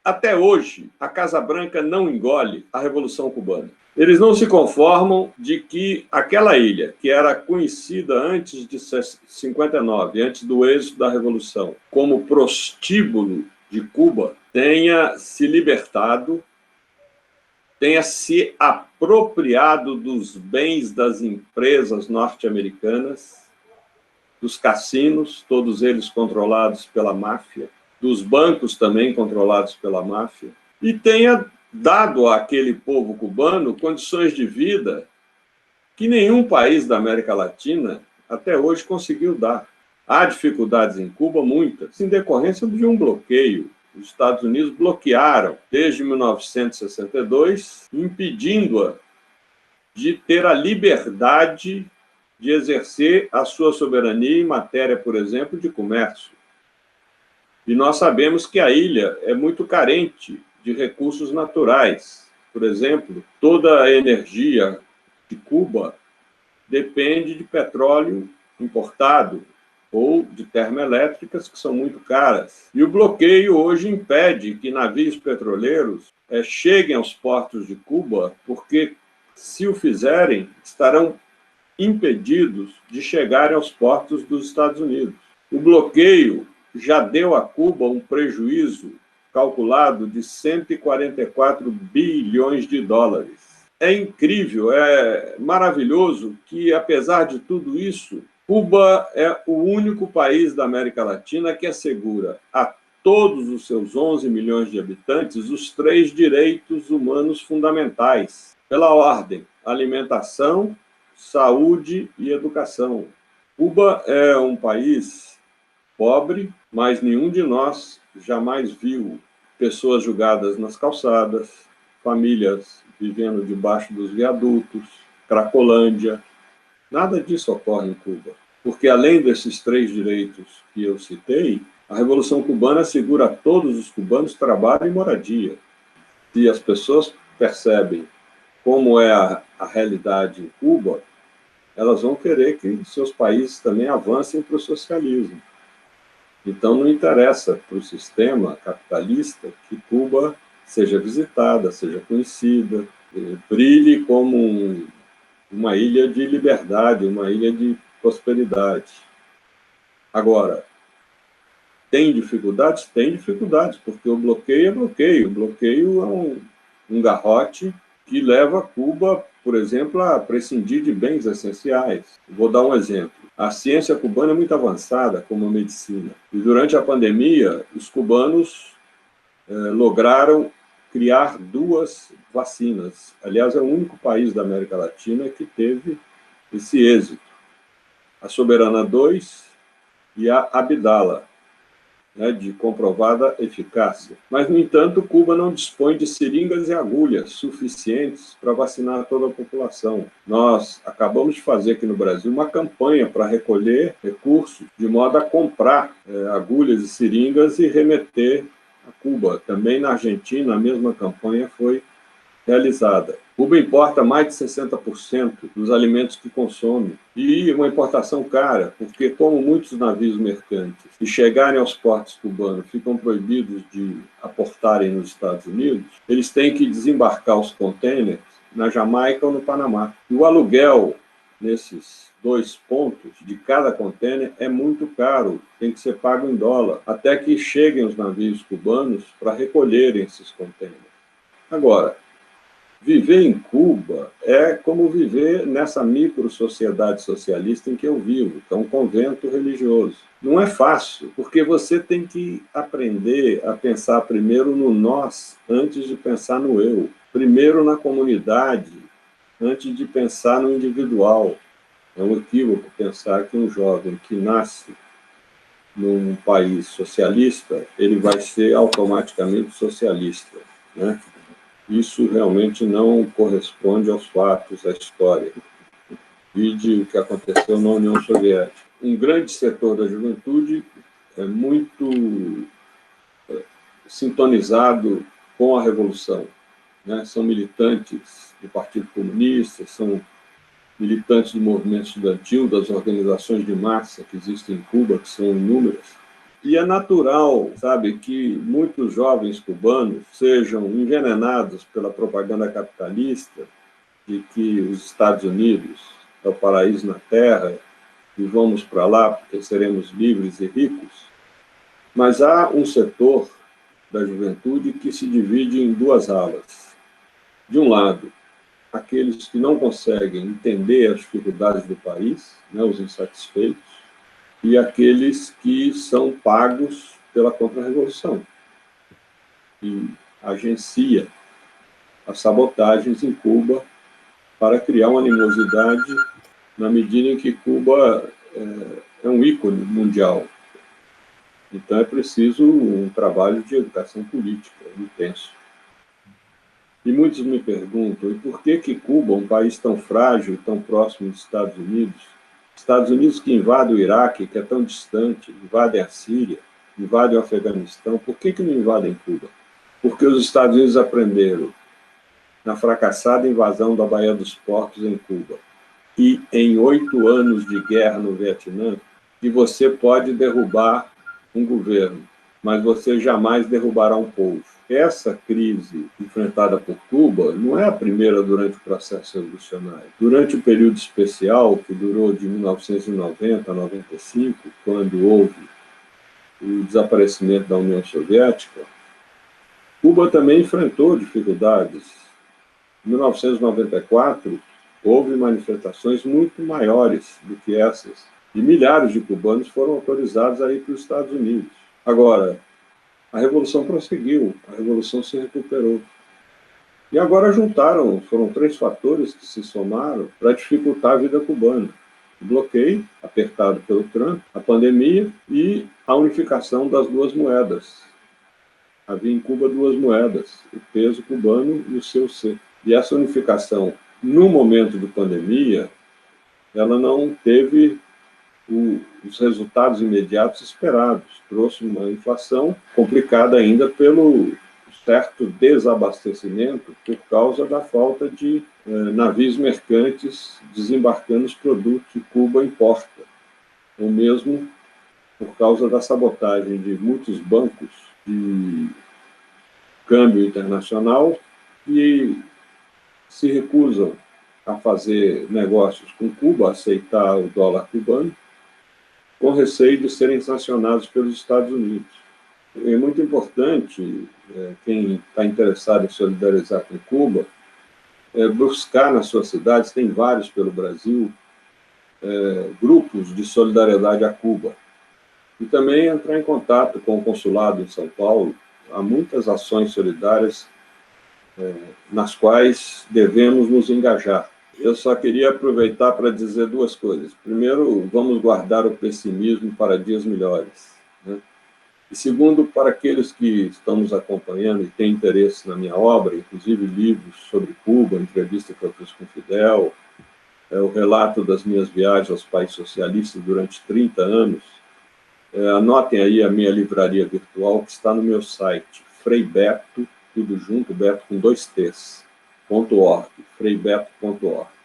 Até hoje, a Casa Branca não engole a Revolução Cubana. Eles não se conformam de que aquela ilha, que era conhecida antes de 59, antes do êxito da Revolução, como prostíbulo de Cuba, tenha se libertado, tenha se apropriado dos bens das empresas norte-americanas, dos cassinos, todos eles controlados pela máfia, dos bancos também controlados pela máfia, e tenha dado àquele povo cubano condições de vida que nenhum país da América Latina até hoje conseguiu dar. Há dificuldades em Cuba, muitas, em decorrência de um bloqueio. Os Estados Unidos bloquearam desde 1962, impedindo-a de ter a liberdade de exercer a sua soberania em matéria, por exemplo, de comércio. E nós sabemos que a ilha é muito carente de recursos naturais. Por exemplo, toda a energia de Cuba depende de petróleo importado ou de termoelétricas, que são muito caras. E o bloqueio hoje impede que navios petroleiros cheguem aos portos de Cuba, porque, se o fizerem, estarão impedidos de chegarem aos portos dos Estados Unidos. O bloqueio já deu a Cuba um prejuízo calculado de 144 bilhões de dólares. É incrível, é maravilhoso que, apesar de tudo isso, Cuba é o único país da América Latina que assegura a todos os seus 11 milhões de habitantes os 3 direitos humanos fundamentais, pela ordem: alimentação, saúde e educação. Cuba é um país pobre, mas nenhum de nós jamais viu pessoas jogadas nas calçadas, famílias vivendo debaixo dos viadutos, Cracolândia. Nada disso ocorre em Cuba, porque além desses 3 direitos que eu citei, a Revolução Cubana assegura a todos os cubanos trabalho e moradia. Se as pessoas percebem como é a realidade em Cuba, elas vão querer que seus países também avancem para o socialismo. Então, não interessa para o sistema capitalista que Cuba seja visitada, seja conhecida, brilhe como uma ilha de liberdade, uma ilha de prosperidade. Agora, tem dificuldades? Tem dificuldades, porque o bloqueio é bloqueio. O bloqueio é um garrote que leva Cuba, por exemplo, a prescindir de bens essenciais. Vou dar um exemplo. A ciência cubana é muito avançada, como a medicina. E durante a pandemia, os cubanos lograram criar 2 vacinas. Aliás, é o único país da América Latina que teve esse êxito. A Soberana 2 e a Abdala, de comprovada eficácia. Mas, no entanto, Cuba não dispõe de seringas e agulhas suficientes para vacinar toda a população. Nós acabamos de fazer aqui no Brasil uma campanha para recolher recursos, de modo a comprar agulhas e seringas e remeter a Cuba. Também na Argentina, a mesma campanha foi realizada. Cuba importa mais de 60% dos alimentos que consome, e uma importação cara, porque como muitos navios mercantes que chegarem aos portos cubanos ficam proibidos de aportarem nos Estados Unidos, eles têm que desembarcar os contêineres na Jamaica ou no Panamá. E o aluguel nesses 2 pontos de cada contêiner é muito caro, tem que ser pago em dólar, até que cheguem os navios cubanos para recolherem esses contêineres. Agora, viver em Cuba é como viver nessa micro-sociedade socialista em que eu vivo, que é um convento religioso. Não é fácil, porque você tem que aprender a pensar primeiro no nós, antes de pensar no eu. Primeiro na comunidade, antes de pensar no individual. É um equívoco pensar que um jovem que nasce num país socialista, ele vai ser automaticamente socialista, né? Isso realmente não corresponde aos fatos, à história. Vide o que aconteceu na União Soviética. Um grande setor da juventude é muito sintonizado com a Revolução, né? São militantes do Partido Comunista, são militantes do movimento estudantil, das organizações de massa que existem em Cuba, que são inúmeras, E é natural, sabe, que muitos jovens cubanos sejam envenenados pela propaganda capitalista de que os Estados Unidos é o paraíso na Terra e vamos para lá porque seremos livres e ricos. Mas há um setor da juventude que se divide em duas alas. De um lado, aqueles que não conseguem entender as dificuldades do país, né, os insatisfeitos, e aqueles que são pagos pela contra-revolução, que agencia as sabotagens em Cuba para criar uma animosidade na medida em que Cuba é um ícone mundial. Então é preciso um trabalho de educação política intenso. E muitos me perguntam, e por que Cuba, um país tão frágil e tão próximo dos Estados Unidos que invade o Iraque, que é tão distante, invadem a Síria, invadem o Afeganistão, por que não invadem Cuba? Porque os Estados Unidos aprenderam na fracassada invasão da Baía dos Portos em Cuba e em 8 anos de guerra no Vietnã, que você pode derrubar um governo, mas você jamais derrubará um povo. Essa crise enfrentada por Cuba não é a primeira durante o processo revolucionário. Durante o período especial, que durou de 1990 a 95, quando houve o desaparecimento da União Soviética, Cuba também enfrentou dificuldades. Em 1994, houve manifestações muito maiores do que essas, e milhares de cubanos foram autorizados a ir para os Estados Unidos. Agora, a Revolução prosseguiu, a Revolução se recuperou. E agora foram 3 fatores que se somaram para dificultar a vida cubana. O bloqueio, apertado pelo Trump, a pandemia e a unificação das 2 moedas. Havia em Cuba 2 moedas, o peso cubano e o CUC. E essa unificação, no momento de pandemia, ela não teve os resultados imediatos esperados. Trouxe uma inflação complicada ainda pelo certo desabastecimento por causa da falta de navios mercantes desembarcando os produtos que Cuba importa, ou mesmo por causa da sabotagem de muitos bancos de câmbio internacional que se recusam a fazer negócios com Cuba, a aceitar o dólar cubano, com receio de serem sancionados pelos Estados Unidos. É muito importante, quem está interessado em solidarizar com Cuba, buscar nas suas cidades, tem vários pelo Brasil, grupos de solidariedade a Cuba. E também entrar em contato com o consulado em São Paulo. Há muitas ações solidárias nas quais devemos nos engajar. Eu só queria aproveitar para dizer 2 coisas. Primeiro, vamos guardar o pessimismo para dias melhores, né? E segundo, para aqueles que estão nos acompanhando e têm interesse na minha obra, inclusive livros sobre Cuba, entrevista que eu fiz com Fidel, o relato das minhas viagens aos países socialistas durante 30 anos, anotem aí a minha livraria virtual que está no meu site, Frei Beto, tudo junto, Beto com 2 T's, .org, freibeto.org.